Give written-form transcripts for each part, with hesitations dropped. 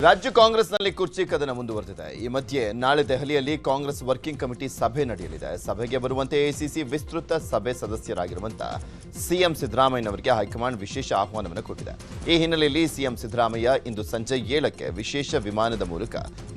ರಾಜ್ಯ ಕಾಂಗ್ರೆಸ್ನಲ್ಲಿ ಕುರ್ಚಿ ಕದನ ಮುಂದುವರೆದಿದೆ. ಈ ಮಧ್ಯೆ ನಾಳೆ ದೆಹಲಿಯಲ್ಲಿ ಕಾಂಗ್ರೆಸ್ ವರ್ಕಿಂಗ್ ಕಮಿಟಿ ಸಭೆ ನಡೆಯಲಿದೆ. ಸಭೆಗೆ ಬರುವಂತೆ ಎಐಸಿಸಿ ವಿಸ್ತೃತ ಸಭೆ ಸದಸ್ಯರಾಗಿರುವಂತಹ ಸಿಎಂ ಸಿದ್ದರಾಮಯ್ಯನವರಿಗೆ ಹೈಕಮಾಂಡ್ ವಿಶೇಷ ಆಹ್ವಾನವನ್ನು ಕೊಟ್ಟಿದೆ. ಈ ಹಿನ್ನೆಲೆಯಲ್ಲಿ ಸಿಎಂ ಸಿದ್ದರಾಮಯ್ಯ ಇಂದು ಸಂಜೆ 7ಕ್ಕೆ ವಿಶೇಷ ವಿಮಾನದ ಮೂಲಕ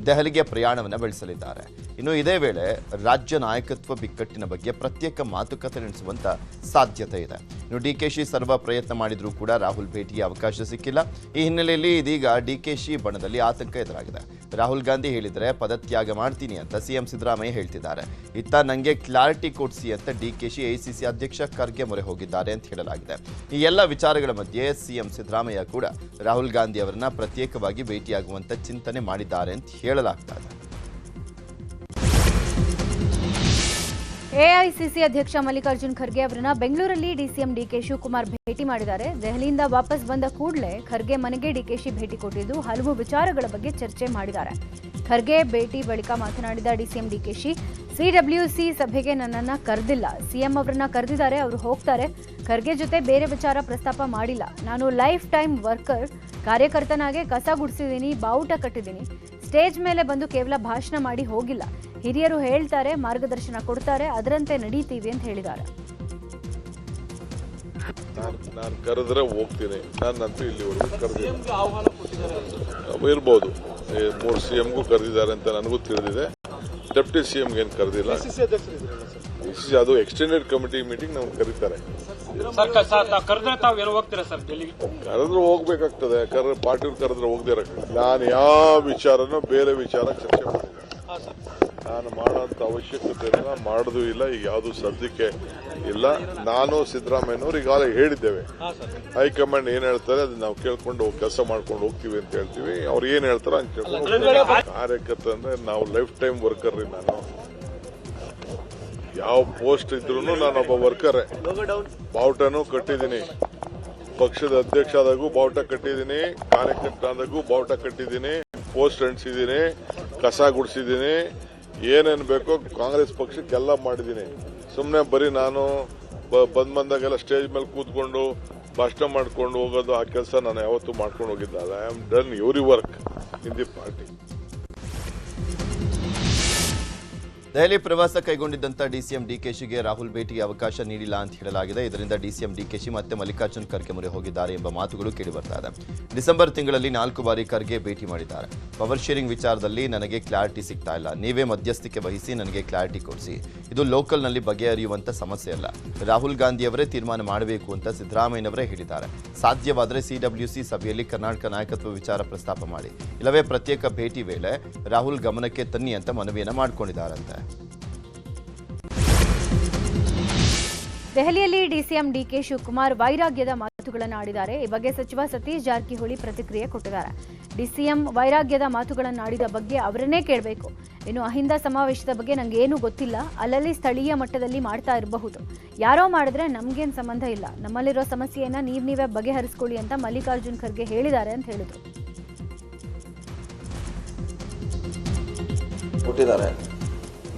ದೆಹಲಿಗೆ ಪ್ರಯಾಣವನ್ನು ಬೆಳೆಸಲಿದ್ದಾರೆ. ಇನ್ನು ಇದೇ ವೇಳೆ ರಾಜ್ಯ ನಾಯಕತ್ವ ಬಿಕ್ಕಟ್ಟಿನ ಬಗ್ಗೆ ಪ್ರತ್ಯೇಕ ಮಾತುಕತೆ ನಡೆಸುವಂತ ಸಾಧ್ಯತೆ ಇದೆ. ಇನ್ನು ಡಿಕೆಶಿ ಸರ್ವ ಪ್ರಯತ್ನ ಮಾಡಿದರೂ ಕೂಡ ರಾಹುಲ್ ಭೇಟಿಗೆ ಅವಕಾಶ ಸಿಕ್ಕಿಲ್ಲ. ಈ ಹಿನ್ನೆಲೆಯಲ್ಲಿ ಇದೀಗ ಡಿಕೆಶಿ ಬಣದಲ್ಲಿ ಆತಂಕ ಎದುರಾಗಿದೆ. ರಾಹುಲ್ ಗಾಂಧಿ ಹೇಳಿದರೆ ಪದತ್ಯಾಗ ಮಾಡ್ತೀನಿ ಅಂತ ಸಿಎಂ ಸಿದ್ದರಾಮಯ್ಯ ಹೇಳ್ತಿದ್ದಾರೆ. ಇತ್ತ ನಂಗೆ ಕ್ಲಾರಿಟಿ ಕೊಡಿಸಿ ಅಂತ ಡಿಕೆಶಿ ಎಐಸಿಸಿ ಅಧ್ಯಕ್ಷ ಖರ್ಗೆ ಮೊರೆ ಹೋಗಿದ್ದಾರೆ ಅಂತ ಹೇಳಲಾಗಿದೆ. ಈ ಎಲ್ಲ ವಿಚಾರಗಳ ಮಧ್ಯೆ ಸಿಎಂ ಸಿದ್ದರಾಮಯ್ಯ ಕೂಡ ರಾಹುಲ್ ಗಾಂಧಿ ಅವರನ್ನ ಪ್ರತ್ಯೇಕವಾಗಿ ಭೇಟಿಯಾಗುವಂತ ಚಿಂತನೆ ಮಾಡಿದ್ದಾರೆ ಅಂತ ಹೇಳಲಾಗ್ತಾ ಇದೆ. ಎಐಸಿಸಿ ಅಧ್ಯಕ್ಷ ಮಲ್ಲಿಕಾರ್ಜುನ್ ಖರ್ಗೆ ಅವರನ್ನ ಬೆಂಗಳೂರಲ್ಲಿ ಡಿಸಿಎಂ ಡಿಕೆ ಶಿವಕುಮಾರ್ ಭೇಟಿ ಮಾಡಿದ್ದಾರೆ. ದೆಹಲಿಯಿಂದ ವಾಪಸ್ ಬಂದ ಕೂಡಲೇ ಖರ್ಗೆ ಮನೆಗೆ ಡಿಕೆಶಿ ಭೇಟಿ ಕೊಟ್ಟಿದ್ದು ಹಲವು ವಿಚಾರಗಳ ಬಗ್ಗೆ ಚರ್ಚೆ ಮಾಡಿದ್ದಾರೆ. ಖರ್ಗೆ ಭೇಟಿ ಬಳಿಕ ಮಾತನಾಡಿದ ಡಿಸಿಎಂ ಡಿಕೆಶಿ, ಸಿಡಬ್ಲ್ಯೂಸಿ ಸಭೆಗೆ ನನ್ನನ್ನ ಕರೆದಿಲ್ಲ, ಸಿಎಂ ಅವರನ್ನ ಕರೆದಿದ್ದಾರೆ, ಅವರು ಹೋಗ್ತಾರೆ. ಖರ್ಗೆ ಜೊತೆ ಬೇರೆ ವಿಚಾರ ಪ್ರಸ್ತಾಪ ಮಾಡಿಲ್ಲ. ನಾನು ಲೈಫ್ ಟೈಮ್ ವರ್ಕರ್, ಕಾರ್ಯಕರ್ತನಾಗೆ ಕಸ ಗುಡಿಸಿದ್ದೀನಿ, ಬಾವುಟ ಕಟ್ಟಿದ್ದೀನಿ. ಸ್ಟೇಜ್ ಮೇಲೆ ಬಂದು ಕೇವಲ ಭಾಷಣ ಮಾಡಿ ಹೋಗಿಲ್ಲ. ಹಿರಿಯರು ಹೇಳ್ತಾರೆ, ಮಾರ್ಗದರ್ಶನ ಕೊಡ್ತಾರೆ, ಅದರಂತೆ ನಡೀತೀವಿ ಅಂತ ಹೇಳಿದ್ದಾರೆ. ನಾನು ಕರೆದ್ರೆ ಹೋಗ್ತೀನಿ, ನಾನಂತೂ ಇಲ್ಲಿವರೆಗೂ ಕರೆದಿಲ್ಲ. ಇರ್ಬೋದು, 3 ಸಿಎಂಗೂ ಕರೆದಿದ್ದಾರೆ ಅಂತ ನನಗೂ ತಿಳಿದಿದೆ. ಡೆಪ್ಟಿ ಸಿಎಂಗೆ ಏನು ಕರೆದಿಲ್ಲ. ಅದು ಎಕ್ಸ್ಟೆಂಡೆಡ್ ಕಮಿಟಿ ಮೀಟಿಂಗ್ ನಾವು ಕರೀತಾರೆ. ಕರೆದ್ರೆ ಹೋಗ್ಬೇಕಾಗ್ತದೆ. ಪಾರ್ಟಿಯವ್ರು ಕರೆದ್ರೆ ಹೋಗದೆ ಇರಕ್ಕೆ ನಾನು ಯಾವ ವಿಚಾರನೂ ಬೇರೆ ವಿಚಾರ ಚರ್ಚೆ ಮಾಡಿಲ್ಲ. ನಾನು ಮಾಡೋಂಥ ಅವಶ್ಯಕತೆ ಇಲ್ಲ, ಮಾಡೋದು ಇಲ್ಲ. ಈಗ ಯಾವುದು ಸದ್ಯಕ್ಕೆ ಇಲ್ಲ. ನಾನು ಸಿದ್ದರಾಮಯ್ಯನವ್ರು ಈಗಾಗಲೇ ಹೇಳಿದ್ದೇವೆ. ಹೈಕಮಾಂಡ್ ಏನ್ ಹೇಳ್ತಾರೆ ಅದನ್ನ ನಾವು ಕೇಳ್ಕೊಂಡು ಕೆಲಸ ಮಾಡ್ಕೊಂಡು ಹೋಗ್ತೀವಿ ಅಂತ ಹೇಳ್ತೀವಿ. ಅವ್ರು ಏನ್ ಹೇಳ್ತಾರೋ ಹಂಗೆ ಕೇಳ್ಕೊಂಡು. ಕಾರ್ಯಕರ್ತ ಅಂದ್ರೆ ನಾವು ಲೈಫ್ ಟೈಮ್ ವರ್ಕರ್ ರೀ. ನಾನು ಯಾವ ಪೋಸ್ಟ್ ಇದ್ರು ನಾನೊಬ್ಬ ವರ್ಕರೇ. ಬಾವುಟನೂ ಕಟ್ಟಿದ್ದೀನಿ, ಪಕ್ಷದ ಅಧ್ಯಕ್ಷ ಆದಾಗೂ ಬಾವುಟ ಕಟ್ಟಿದ್ದೀನಿ, ಕಾರ್ಯಕರ್ತ ಆದಾಗೂ ಬಾವುಟ ಕಟ್ಟಿದ್ದೀನಿ, ಪೋಸ್ಟ್ ಅಂಟಿಸಿದ್ದೀನಿ, ಕಸ ಗುಡಿಸಿದ್ದೀನಿ, ಏನೇನು ಬೇಕೋ ಕಾಂಗ್ರೆಸ್ ಪಕ್ಷಕ್ಕೆಲ್ಲ ಮಾಡಿದ್ದೀನಿ. ಸುಮ್ಮನೆ ಬರೀ ನಾನು ಬಂದಾಗೆಲ್ಲ ಸ್ಟೇಜ್ ಮೇಲೆ ಕೂತ್ಕೊಂಡು ಭಾಷಣ ಮಾಡ್ಕೊಂಡು ಹೋಗೋದು ಆ ಕೆಲಸ ನಾನು ಯಾವತ್ತೂ ಮಾಡ್ಕೊಂಡು ಹೋಗಿದ್ದಲ್ಲ. I am done every work in the party. Delhi ಪ್ರವಾಸ ಕೈಗೊಂಡಿದ್ದಂಥ ಡಿಸಿಎಂ ಡಿಕೆಶಿಗೆ ರಾಹುಲ್ ಭೇಟಿಗೆ ಅವಕಾಶ ನೀಡಿಲ್ಲ ಅಂತ ಹೇಳಲಾಗಿದೆ. ಇದರಿಂದ ಡಿಸಿಎಂ ಡಿಕೆಶಿ ಮತ್ತೆ ಮಲ್ಲಿಕಾರ್ಜುನ್ ಖರ್ಗೆ ಮೊರೆ ಹೋಗಿದ್ದಾರೆ ಎಂಬ ಮಾತುಗಳು ಕೇಳಿಬರ್ತಾ ಇದೆ. ಡಿಸೆಂಬರ್ ತಿಂಗಳಲ್ಲಿ 4 ಬಾರಿ ಖರ್ಗೆ ಭೇಟಿ ಮಾಡಿದ್ದಾರೆ. ಪವರ್ ಶೇರಿಂಗ್ ವಿಚಾರದಲ್ಲಿ ನನಗೆ ಕ್ಲಾರಿಟಿ ಸಿಗ್ತಾ ಇಲ್ಲ, ನೀವೇ ಮಧ್ಯಸ್ಥಿಕೆ ವಹಿಸಿ ನನಗೆ ಕ್ಲಾರಿಟಿ ಕೊಡಿಸಿ. ಇದು ಲೋಕಲ್ನಲ್ಲಿ ಬಗೆಹರಿಯುವಂತ ಸಮಸ್ಯೆ ಅಲ್ಲ, ರಾಹುಲ್ ಗಾಂಧಿಯವರೇ ತೀರ್ಮಾನ ಮಾಡಬೇಕು ಅಂತ ಸಿದ್ದರಾಮಯ್ಯನವರೇ ಹೇಳಿದ್ದಾರೆ. ಸಾಧ್ಯವಾದರೆ ಸಿಡಬ್ಲ್ಯೂಸಿ ಸಭೆಯಲ್ಲಿ ಕರ್ನಾಟಕ ನಾಯಕತ್ವ ವಿಚಾರ ಪ್ರಸ್ತಾಪ ಮಾಡಿ, ಇಲ್ಲವೇ ಪ್ರತ್ಯೇಕ ಭೇಟಿ ವೇಳೆ ರಾಹುಲ್ ಗಮನಕ್ಕೆ ತನ್ನಿ ಅಂತ ಮನವಿಯನ್ನು ಮಾಡಿಕೊಂಡಿದ್ದಾರಂತೆ. ದೆಹಲಿಯಲ್ಲಿ ಡಿಸಿಎಂ ಡಿಕೆ ಶಿವಕುಮಾರ್ ವೈರಾಗ್ಯದ ಮಾತುಗಳನ್ನು ಆಡಿದ್ದಾರೆ. ಈ ಬಗ್ಗೆ ಸಚಿವ ಸತೀಶ್ ಜಾರಕಿಹೊಳಿ ಪ್ರತಿಕ್ರಿಯೆ ಕೊಟ್ಟಿದ್ದಾರೆ. ಡಿಸಿಎಂ ವೈರಾಗ್ಯದ ಮಾತುಗಳನ್ನಾಡಿದ ಬಗ್ಗೆ ಅವರನ್ನೇ ಕೇಳಬೇಕು. ಇನ್ನು ಅಹಿಂದ ಸಮಾವೇಶದ ಬಗ್ಗೆ ನಂಗೇನು ಗೊತ್ತಿಲ್ಲ, ಅಲ್ಲಲ್ಲಿ ಸ್ಥಳೀಯ ಮಟ್ಟದಲ್ಲಿ ಮಾಡ್ತಾ ಇರಬಹುದು, ಯಾರೋ ಮಾಡಿದ್ರೆ ನಮ್ಗೇನು ಸಂಬಂಧ ಇಲ್ಲ, ನಮ್ಮಲ್ಲಿರೋ ಸಮಸ್ಯೆಯನ್ನ ನೀವೇ ಬಗೆಹರಿಸ್ಕೊಳ್ಳಿ ಅಂತ ಮಲ್ಲಿಕಾರ್ಜುನ್ ಖರ್ಗೆ ಹೇಳಿದ್ದಾರೆ ಅಂತ ಹೇಳಿದ್ರು.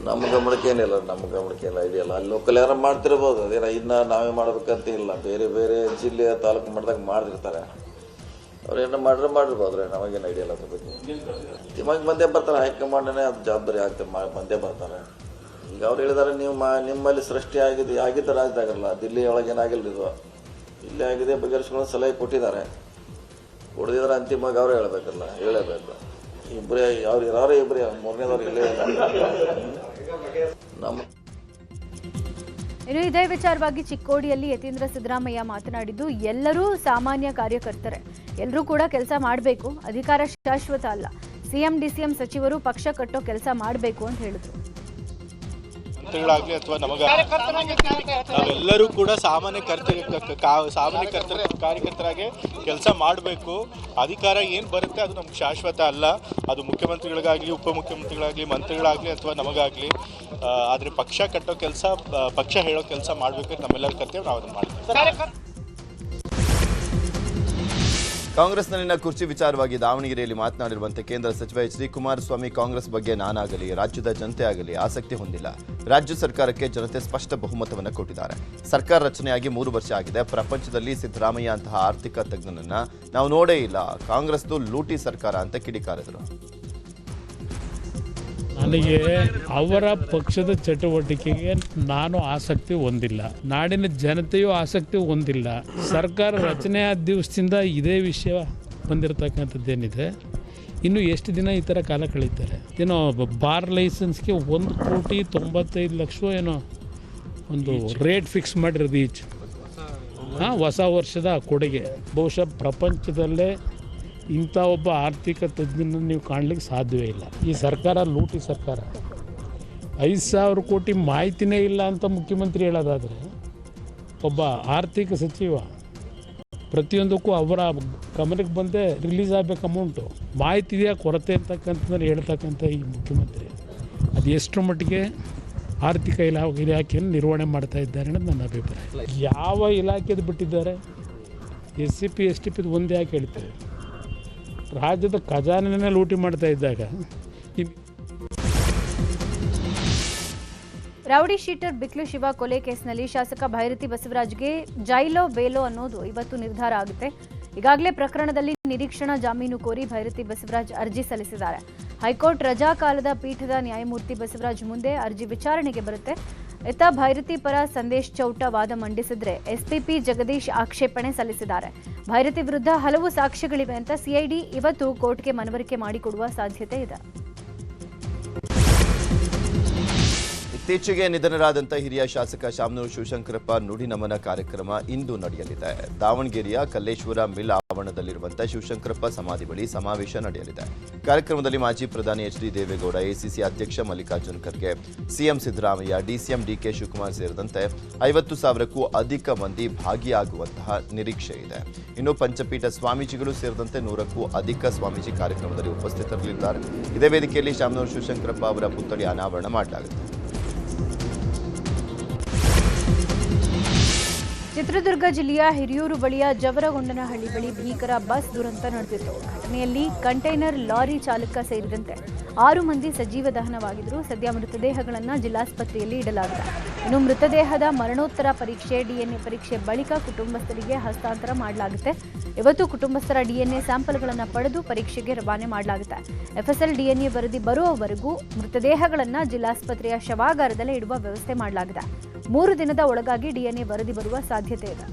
ನಮ್ಮ ಗಮನಕ್ಕೆ ಏನಿಲ್ಲ, ಐಡಿಯಾ ಇಲ್ಲ. ಅಲ್ಲಿ ಲೋಕಲ್ ಯಾರು ಮಾಡ್ತಿರ್ಬೋದು, ಅದೇನ ಇನ್ನ ನಾವೇ ಮಾಡ್ಬೇಕಂತ ಇಲ್ಲ. ಬೇರೆ ಬೇರೆ ಜಿಲ್ಲೆ ತಾಲೂಕು ಮಾಡಿದಾಗ ಮಾಡಿರ್ತಾರೆ. ಅವ್ರೇನ ಮಾಡಿರ್ಬೋದು. ನಮಗೇನು ಐಡಿಯಾ ಇಲ್ಲ ಅದ್ರ ಬಗ್ಗೆ. ನಿಮಗೆ ಬಂದೇ ಬರ್ತಾರೆ, ಹೈಕಮಾಂಡನೇ ಅದು ಜವಾಬ್ದಾರಿ ಆಗ್ತದೆ, ಬಂದೇ ಬರ್ತಾರೆ. ಈಗ ಅವ್ರು ಹೇಳಿದಾರೆ, ನೀವು ನಿಮ್ಮಲ್ಲಿ ಸೃಷ್ಟಿ ಆಗಿದ್ದ ರಾಜ್ಯದಾಗಲ್ಲ, ದಿಲ್ಲಿ ಒಳಗೇನಾಗಿಲ್ಲ, ಇದು ಇಲ್ಲೇ ಆಗಿದೆ, ಬಗೆಹರಿಸ್ಕೊಂಡು ಸಲಹೆ ಕೊಟ್ಟಿದ್ದಾರೆ. ಕೊಡದಿದ್ರೆ ಅಂತಿಮವಾಗಿ ಅವರೇ ಹೇಳಬೇಕು. ಇಬ್ಬರೇ ಅವ್ರು ಇರೋರೇ ಇಬ್ಬರೇ, ಮೂರನೇದವ್ರು ಇಲ್ಲೇ ನಮ್ಮ. ಇನ್ನು ಇದೇ ವಿಚಾರವಾಗಿ ಚಿಕ್ಕೋಡಿಯಲ್ಲಿ ಯತೀಂದ್ರ ಸಿದ್ದರಾಮಯ್ಯ ಮಾತನಾಡಿದ್ದು, ಎಲ್ಲರೂ ಸಾಮಾನ್ಯ ಕಾರ್ಯಕರ್ತರೆ, ಎಲ್ಲರೂ ಕೂಡ ಕೆಲಸ ಮಾಡಬೇಕು, ಅಧಿಕಾರ ಶಾಶ್ವತ ಅಲ್ಲ, ಸಿಎಂ ಡಿಸಿಎಂ ಸಚಿವರು ಪಕ್ಷ ಕಟ್ಟೋ ಕೆಲಸ ಮಾಡಬೇಕು ಅಂತ ಹೇಳಿದ್ರು. ಮಂತ್ರಿಗಳಾಗ್ಲಿ ಅಥವಾ ನಾವೆಲ್ಲರೂ ಕೂಡ ಸಾಮಾನ್ಯ ಕಾರ್ಯಕರ್ತರಾಗಿ ಕೆಲಸ ಮಾಡಬೇಕು. ಅಧಿಕಾರ ಏನು ಬರುತ್ತೆ ಅದು ನಮ್ಗೆ ಶಾಶ್ವತ ಅಲ್ಲ. ಅದು ಮುಖ್ಯಮಂತ್ರಿಗಳಿಗಾಗಲಿ, ಉಪಮುಖ್ಯಮಂತ್ರಿಗಳಾಗಲಿ, ಮಂತ್ರಿಗಳಾಗಲಿ ಅಥವಾ ನಮಗಾಗಲಿ. ಆದರೆ ಪಕ್ಷ ಕಟ್ಟೋ ಕೆಲಸ, ಪಕ್ಷ ಹೇಳೋ ಕೆಲಸ ಮಾಡಬೇಕು. ನಮ್ಮೆಲ್ಲರ ಕರ್ತವ್ಯ, ನಾವು ಅದನ್ನು ಮಾಡ್ತೀವಿ. ಕಾಂಗ್ರೆಸ್ನಲ್ಲಿನ ಕುರ್ಚಿ ವಿಚಾರವಾಗಿ ದಾವಣಗೆರೆಯಲ್ಲಿ ಮಾತನಾಡಿರುವಂತೆ ಕೇಂದ್ರ ಸಚಿವ ಎಚ್.ಡಿ. ಕುಮಾರಸ್ವಾಮಿ ಕಾಂಗ್ರೆಸ್ ಬಗ್ಗೆ ನಾನಾಗಲಿ ರಾಜ್ಯದ ಜನತೆ ಆಗಲಿ ಆಸಕ್ತಿ ಹೊಂದಿಲ್ಲ. ರಾಜ್ಯ ಸರ್ಕಾರಕ್ಕೆ ಜನತೆ ಸ್ಪಷ್ಟ ಬಹುಮತವನ್ನು ಕೊಟ್ಟಿದ್ದಾರೆ. ಸರ್ಕಾರ ರಚನೆಯಾಗಿ 3 ವರ್ಷ ಆಗಿದೆ. ಪ್ರಪಂಚದಲ್ಲಿ ಸಿದ್ದರಾಮಯ್ಯ ಅಂತಹ ಆರ್ಥಿಕ ತಜ್ಞನನ್ನ ನಾವು ನೋಡೇ ಇಲ್ಲ. ಕಾಂಗ್ರೆಸ್ದು ಲೂಟಿ ಸರ್ಕಾರ ಅಂತ ಕಿಡಿಕಾರಿದರು. ನನಗೆ ಅವರ ಪಕ್ಷದ ಚಟುವಟಿಕೆಗೆ ನಾನು ಆಸಕ್ತಿ ಹೊಂದಿಲ್ಲ. ನಾಡಿನ ಜನತೆಯೂ ಆಸಕ್ತಿ ಹೊಂದಿಲ್ಲ. ಸರ್ಕಾರ ರಚನೆಯ ದಿವಸದಿಂದ ಇದೇ ವಿಷಯ ಬಂದಿರತಕ್ಕಂಥದ್ದೇನಿದೆ. ಇನ್ನು ಎಷ್ಟು ದಿನ ಈ ಥರ ಕಾಲ ಕಳೀತಾರೆ? ಏನೋ ಬಾರ್ ಲೈಸೆನ್ಸ್ಗೆ 1,95,00,000 ಏನೋ ಒಂದು ರೇಟ್ ಫಿಕ್ಸ್ ಮಾಡಿರೋದು ಈಚ್. ಹೊಸ ವರ್ಷದ ಕೊಡುಗೆ. ಬಹುಶಃ ಪ್ರಪಂಚದಲ್ಲೇ ಇಂಥ ಒಬ್ಬ ಆರ್ಥಿಕ ತಜ್ಞನ ನೀವು ಕಾಣಲಿಕ್ಕೆ ಸಾಧ್ಯವೇ ಇಲ್ಲ. ಈ ಸರ್ಕಾರ ಲೂಟಿ ಸರ್ಕಾರ. 5,000 ಕೋಟಿ ಮಾಹಿತಿನೇ ಇಲ್ಲ ಅಂತ ಮುಖ್ಯಮಂತ್ರಿ ಹೇಳೋದಾದರೆ, ಒಬ್ಬ ಆರ್ಥಿಕ ಸಚಿವ ಪ್ರತಿಯೊಂದಕ್ಕೂ ಅವರ ಗಮನಕ್ಕೆ ಬಂದೇ ರಿಲೀಸ್ ಆಗಬೇಕು ಅಮೌಂಟು. ಮಾಹಿತಿ ಇದೆಯಾ ಕೊರತೆ ಅಂತಕ್ಕಂಥದ್ದನ್ನು ಹೇಳ್ತಕ್ಕಂಥ ಈ ಮುಖ್ಯಮಂತ್ರಿ ಅದು ಎಷ್ಟರ ಮಟ್ಟಿಗೆ ಆರ್ಥಿಕ ಇಲಾಖೆಯನ್ನು ನಿರ್ವಹಣೆ ಮಾಡ್ತಾ ಇದ್ದಾರೆ ಅನ್ನೋದು ನನ್ನ ಅಭಿಪ್ರಾಯ. ಯಾವ ಇಲಾಖೆದು ಬಿಟ್ಟಿದ್ದಾರೆ? SCP STP ಒಂದೇ ಯಾಕೆ ಹೇಳ್ತಾರೆ? ರಾಜ್ಯದ ಖಜಾನೆನೇ ಲೂಟಿ ಮಾಡ್ತಾ ಇದ್ದಾಗ ರೌಡಿ ಶೀಟರ್ ಬಿಕ್ಲು ಶಿವ ಕೊಲೆ ಕೇಸ್ನಲ್ಲಿ ಶಾಸಕ ಭೈರತಿ ಬಸವರಾಜ್ಗೆ ಜೈಲೋ ಬೇಲೋ ಅನ್ನೋದು ಇವತ್ತು ನಿರ್ಧಾರ ಆಗುತ್ತೆ. ಈಗಾಗಲೇ ಪ್ರಕರಣದಲ್ಲಿ ನಿರೀಕ್ಷಣಾ ಜಾಮೀನು ಕೋರಿ ಭೈರತಿ ಬಸವರಾಜ್ ಅರ್ಜಿ ಸಲ್ಲಿಸಿದ್ದಾರೆ. ಹೈಕೋರ್ಟ್ ರಜಾ ಕಾಲದ ಪೀಠದ ನ್ಯಾಯಮೂರ್ತಿ ಬಸವರಾಜ್ ಮುಂದೆ ಅರ್ಜಿ ವಿಚಾರಣೆಗೆ ಬರುತ್ತೆ. ಇತ್ತ ಭೈರತಿ ಪರ ಸಂದೇಶ್ ಚೌಟ ವಾದ ಮಂಡಿಸಿದ್ರೆ SPP ಜಗದೀಶ್ ಆಕ್ಷೇಪಣೆ ಸಲ್ಲಿಸಿದ್ದಾರೆ. ಭೈರತಿ ವಿರುದ್ಧ ಹಲವು ಸಾಕ್ಷ್ಯಗಳಿವೆ ಅಂತ CID ಇವತ್ತು ಕೋರ್ಟ್ಗೆ ಮನವರಿಕೆ ಮಾಡಿಕೊಡುವ ಸಾಧ್ಯತೆ ಇದೆ. ಇತ್ತೀಚೆಗೆ ನಿಧನರಾದಂಥ ಹಿರಿಯ ಶಾಸಕ ಶಾಮನೂರು ಶಿವಶಂಕರಪ್ಪ ನುಡಿ ನಮನ ಕಾರ್ಯಕ್ರಮ ಇಂದು ನಡೆಯಲಿದೆ. ದಾವಣಗೆರೆಯ ಕಲ್ಲೇಶ್ವರ ಮಿಲ್ ಆವರಣದಲ್ಲಿರುವಂತಹ ಶಿವಶಂಕರಪ್ಪ ಸಮಾಧಿ ಬಳಿ ಸಮಾವೇಶ ನಡೆಯಲಿದೆ. ಕಾರ್ಯಕ್ರಮದಲ್ಲಿ ಮಾಜಿ ಪ್ರಧಾನಿ HD ದೇವೇಗೌಡ, ACC ಅಧ್ಯಕ್ಷ Mallikarjun Kharge, CM Siddaramaiah, DCM DK Shivakumar ಸೇರಿದಂತೆ 50,000ಕ್ಕೂ ಅಧಿಕ ಮಂದಿ ಭಾಗಿಯಾಗುವಂತಹ ನಿರೀಕ್ಷೆ ಇದೆ. ಇನ್ನು ಪಂಚಪೀಠ ಸ್ವಾಮೀಜಿಗಳು ಸೇರಿದಂತೆ 100ಕ್ಕೂ ಅಧಿಕ ಸ್ವಾಮೀಜಿ ಕಾರ್ಯಕ್ರಮದಲ್ಲಿ ಉಪಸ್ಥಿತರಿರಲಿದ್ದಾರೆ. ಇದೇ ವೇದಿಕೆಯಲ್ಲಿ ಶಾಮನೂರು ಶಿವಶಂಕರಪ್ಪ ಅವರ ಪುತ್ಥಳಿ ಅನಾವರಣ ಮಾಡಲಾಗುತ್ತೆ. ಚಿತ್ರದುರ್ಗ ಜಿಲ್ಲೆಯ ಹಿರಿಯೂರು ಬಳಿಯ ಜವರಗೊಂಡನಹಳ್ಳಿ ಬಳಿ ಭೀಕರ ಬಸ್ ದುರಂತ ನಡೆದಿತ್ತು. ಘಟನೆಯಲ್ಲಿ ಕಂಟೈನರ್ ಲಾರಿ ಚಾಲಕ ಸೇರಿದಂತೆ 6 ಮಂದಿ ಸಜೀವ ದಹನವಾಗಿದ್ದರು. ಸದ್ಯ ಮೃತದೇಹಗಳನ್ನು ಜಿಲ್ಲಾಸ್ಪತ್ರೆಯಲ್ಲಿ ಇಡಲಾಗಿದೆ. ಇನ್ನು ಮೃತದೇಹದ ಮರಣೋತ್ತರ ಪರೀಕ್ಷೆ DNA ಪರೀಕ್ಷೆ ಬಳಿಕ ಕುಟುಂಬಸ್ಥರಿಗೆ ಹಸ್ತಾಂತರ ಮಾಡಲಾಗುತ್ತೆ. ಇವತ್ತು ಕುಟುಂಬಸ್ಥರ DNA ಸ್ಯಾಂಪಲ್ಗಳನ್ನು ಪಡೆದು ಪರೀಕ್ಷೆಗೆ ರವಾನೆ ಮಾಡಲಾಗುತ್ತೆ. FSL DNA ವರದಿ ಬರುವವರೆಗೂ ಮೃತದೇಹಗಳನ್ನು ಜಿಲ್ಲಾಸ್ಪತ್ರೆಯ ಶವಾಗಾರದಲ್ಲೇ ಇಡುವ ವ್ಯವಸ್ಥೆ ಮಾಡಲಾಗಿದೆ. 3 ದಿನದ ಒಳಗಾಗಿ DNA ವರದಿ ಬರುವ ಸಾಧ್ಯತೆ ಇದೆ.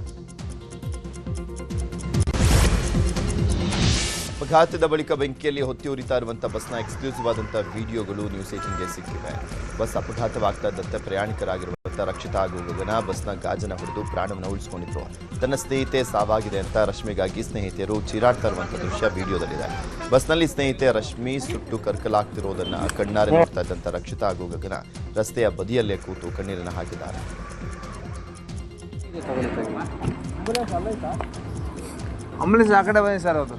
ಅಪಘಾತದ ಬಳಿಕ ಬೆಂಕಿಯಲ್ಲಿ ಹೊತ್ತಿ ಉರಿತಾ ಇರುವಂತಹ ಬಸ್ನ ಎಕ್ಸ್ಕ್ಲೂಸಿವ್ ಆದಂತಹ ವಿಡಿಯೋಗಳು ನ್ಯೂಸ್ 18ಗೆ ಸಿಕ್ಕಿವೆ. ಬಸ್ ಅಪಘಾತವಾಗ್ತಾ ಇದ್ದಂತೆ ಪ್ರಯಾಣಿಕರಾಗಿರುವಂತಹ ರಕ್ಷಿತಾ ಹಾಗೂ ಗಗನ ಬಸ್ನ ಗಾಜನ ಹೊಡೆದು ಪ್ರಾಣವನ್ನು ಉಳಿಸಿಕೊಂಡಿದ್ರು. ತನ್ನ ಸ್ನೇಹಿತೆ ಸಾವಾಗಿದೆ ಅಂತ ರಶ್ಮಿಗಾಗಿ ಸ್ನೇಹಿತೆಯರು ಚೀರಾಡ್ತಾ ಇರುವಂತಹ ದೃಶ್ಯ ವಿಡಿಯೋದಲ್ಲಿದೆ. ಬಸ್ನಲ್ಲಿ ಸ್ನೇಹಿತೆ ರಶ್ಮಿ ಸುಟ್ಟು ಕರ್ಕಲಾಗ್ತಿರೋದನ್ನ ಕಣ್ಣಾರೆ ನೋಡ್ತಾ ಇದ್ದಂಥ ರಕ್ಷಿತಾ ಹಾಗೂ ಗಗನ ರಸ್ತೆಯ ಬದಿಯಲ್ಲೇ ಕೂತು ಕಣ್ಣೀರನ್ನು ಹಾಕಿದ್ದಾರೆ. ಆಂಬುಲೆನ್ಸ್ ಆ ಕಡೆ ಬನ್ನಿ ಸರ್. ಅದು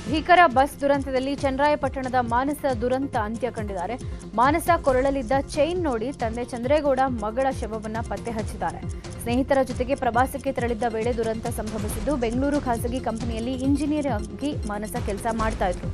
ಭೀಕರ ಬಸ್ ದುರಂತದಲ್ಲಿ ಚನ್ನರಾಯಪಟ್ಟಣದ ಮಾನಸ ದುರಂತ ಅಂತ್ಯ ಕಂಡಿದ್ದಾರೆ. ಮಾನಸ ಕೊರಳಲಿದ್ದ ಚೈನ್ ನೋಡಿ ತಂದೆ ಚಂದ್ರೇಗೌಡ ಮಗಳ ಶವವನ್ನು ಪತ್ತೆ ಹಚ್ಚಿದ್ದಾರೆ. ಸ್ನೇಹಿತರ ಜೊತೆಗೆ ಪ್ರವಾಸಕ್ಕೆ ತೆರಳಿದ್ದ ವೇಳೆ ದುರಂತ ಸಂಭವಿಸಿದ್ದು. ಬೆಂಗಳೂರು ಖಾಸಗಿ ಕಂಪನಿಯಲ್ಲಿ ಇಂಜಿನಿಯರ್ ಆಗಿ ಮಾನಸ ಕೆಲಸ ಮಾಡ್ತಾ ಇದ್ರು.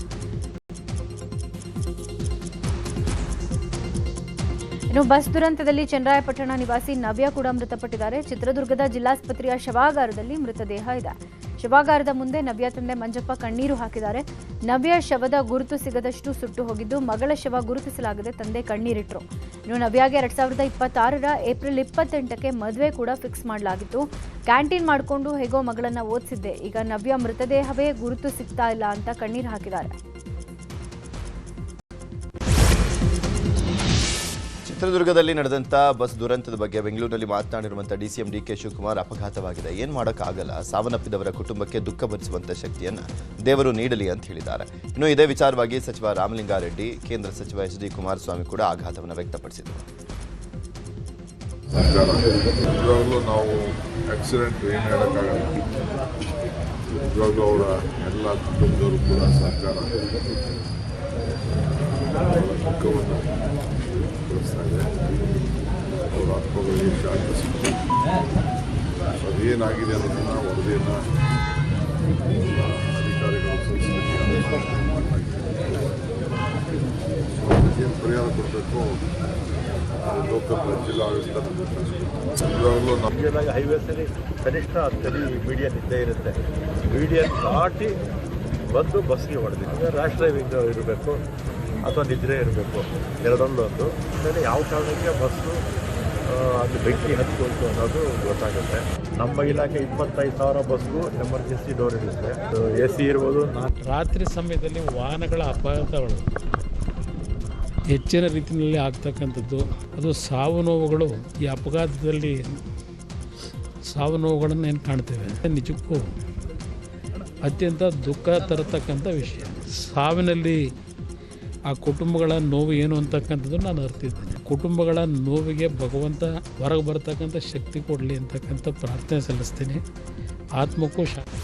ಇನ್ನು ಬಸ್ ದುರಂತದಲ್ಲಿ ಚನ್ನರಾಯಪಟ್ಟಣ ನಿವಾಸಿ ನವ್ಯ ಕೂಡ ಮೃತಪಟ್ಟಿದ್ದಾರೆ. ಚಿತ್ರದುರ್ಗದ ಜಿಲ್ಲಾಸ್ಪತ್ರೆಯ ಶವಾಗಾರದಲ್ಲಿ ಮೃತದೇಹ ಇದೆ. ಶವಾಗಾರದ ಮುಂದೆ ನವ್ಯ ತಂದೆ ಮಂಜಪ್ಪ ಕಣ್ಣೀರು ಹಾಕಿದ್ದಾರೆ. ನವ್ಯ ಶವದ ಗುರುತು ಸಿಗದಷ್ಟು ಸುಟ್ಟು ಹೋಗಿದ್ದು, ಮಗಳ ಶವ ಗುರುತಿಸಲಾಗದೆ ತಂದೆ ಕಣ್ಣೀರಿಟ್ಟರು. ಇನ್ನು ನವ್ಯಾಗೆ 2026 ಏಪ್ರಿಲ್ 28ಕ್ಕೆ ಮದುವೆ ಕೂಡ ಫಿಕ್ಸ್ ಮಾಡಲಾಗಿತ್ತು. ಕ್ಯಾಂಟೀನ್ ಮಾಡಿಕೊಂಡು ಹೇಗೋ ಮಗಳನ್ನ ಓದಿಸಿದ್ದೆ, ಈಗ ನವ್ಯ ಮೃತದೇಹವೇ ಗುರುತು ಸಿಗ್ತಾ ಇಲ್ಲ ಅಂತ ಕಣ್ಣೀರು ಹಾಕಿದ್ದಾರೆ. ಚಿತ್ರದುರ್ಗದಲ್ಲಿ ನಡೆದಂಥ ಬಸ್ ದುರಂತದ ಬಗ್ಗೆ ಬೆಂಗಳೂರಿನಲ್ಲಿ ಮಾತನಾಡಿರುವಂಥ DCM DK ಶಿವಕುಮಾರ್ ಅಪಘಾತವಾಗಿದೆ, ಏನು ಮಾಡೋಕ್ಕಾಗಲ್ಲ, ಸಾವನ್ನಪ್ಪಿದವರ ಕುಟುಂಬಕ್ಕೆ ದುಃಖ ಭರಿಸುವಂಥ ಶಕ್ತಿಯನ್ನು ದೇವರು ನೀಡಲಿ ಅಂತ ಹೇಳಿದ್ದಾರೆ. ಇನ್ನು ಇದೇ ವಿಚಾರವಾಗಿ ಸಚಿವ ರಾಮಲಿಂಗಾರೆಡ್ಡಿ, ಕೇಂದ್ರ ಸಚಿವ HD ಕುಮಾರಸ್ವಾಮಿ ಕೂಡ ಆಘಾತವನ್ನು ವ್ಯಕ್ತಪಡಿಸಿದರು. ಇವಾಗಲೂ ನಾವು ಆಕ್ಸಿಡೆಂಟ್ ಏನು ಹೇಳೋಕ್ಕಾಗಲ್ಲ. ಇವಾಗಲೂ ಅವರ ಎಲ್ಲ ಕುಟುಂಬದವರು ಕೂಡ ಸರ್ಕಾರ ದುಃಖವನ್ನು ವ್ಯಕ್ತಪಡಿಸ್ತಾ ಇದೆ. ಅವರ ಆತ್ಮಗಳಿಗೆ ಶಾಂತಿ ಸಿಗಲಿ. ಅದೇನಾಗಿದೆ ಅನ್ನೋದನ್ನ ವರದಿಯನ್ನು ಅಧಿಕಾರಿಗಳು ಸಲ್ಲಿಸಲಿಕ್ಕೆ ಏನು ಪರಿಹಾರ ಕೊಡಬೇಕು ಲೋಕಲ್ ಜಿಲ್ಲಾಡಳಿತ ಇವಾಗಲೂ ನಮ್ಮ ಹೈವೇಸಲ್ಲಿ ಕನಿಷ್ಠ 10 ಅಡಿ ಮೀಡಿಯನ್ ಇದ್ದೇ ಇರುತ್ತೆ. ಮೀಡಿಯನ್ ದಾಟಿ ಬಂದು ಬಸ್ಗೆ ಹೊಡೆದಿದೆ. ರ್ಯಾಶ್ ಡ್ರೈವಿಂಗ್ ಇರಬೇಕು ಅಥವಾ ನಿದ್ರೆ ಇರಬೇಕು, ಎರಡರಲ್ಲೊಂದು. ಆಮೇಲೆ ಯಾವ ಕಾರಣಕ್ಕೆ ಬಸ್ಸು ಅದು ಬೆಂಕಿ ಹತ್ಕೊಳ್ತು ಅನ್ನೋದು ಗೊತ್ತಾಗುತ್ತೆ. ನಮ್ಮ ಇಲಾಖೆ 25,000 ಬಸ್ಗೂ ಎಮರ್ಜೆನ್ಸಿ ಡೋರ್ ಇರುತ್ತೆ. AC ಇರ್ಬೋದು. ರಾತ್ರಿ ಸಮಯದಲ್ಲಿ ವಾಹನಗಳ ಅಪಘಾತಗಳು ಹೆಚ್ಚಿನ ರೀತಿಯಲ್ಲಿ ಆಗ್ತಕ್ಕಂಥದ್ದು, ಅದು ಸಾವು ನೋವುಗಳು, ಈ ಅಪಘಾತದಲ್ಲಿ ಸಾವು ನೋವುಗಳನ್ನು ಏನು ಕಾಣ್ತೇವೆ, ನಿಜಕ್ಕೂ ಅತ್ಯಂತ ದುಃಖ ತರತಕ್ಕಂಥ ವಿಷಯ. ಸಾವಿನಲ್ಲಿ ಆ ಕುಟುಂಬಗಳ ನೋವು ಏನು ಅಂತಕ್ಕಂಥದ್ದು ನಾನು ಅರ್ತಿದ್ದೇನೆ. ಕುಟುಂಬಗಳ ನೋವಿಗೆ ಭಗವಂತ ಹೊರಗೆ ಬರ್ತಕ್ಕಂಥ ಶಕ್ತಿ ಕೊಡಲಿ ಅಂತಕ್ಕಂಥ ಪ್ರಾರ್ಥನೆ ಸಲ್ಲಿಸ್ತೀನಿ. ಆತ್ಮಕ್ಕೂ ಶಾಂತಿ.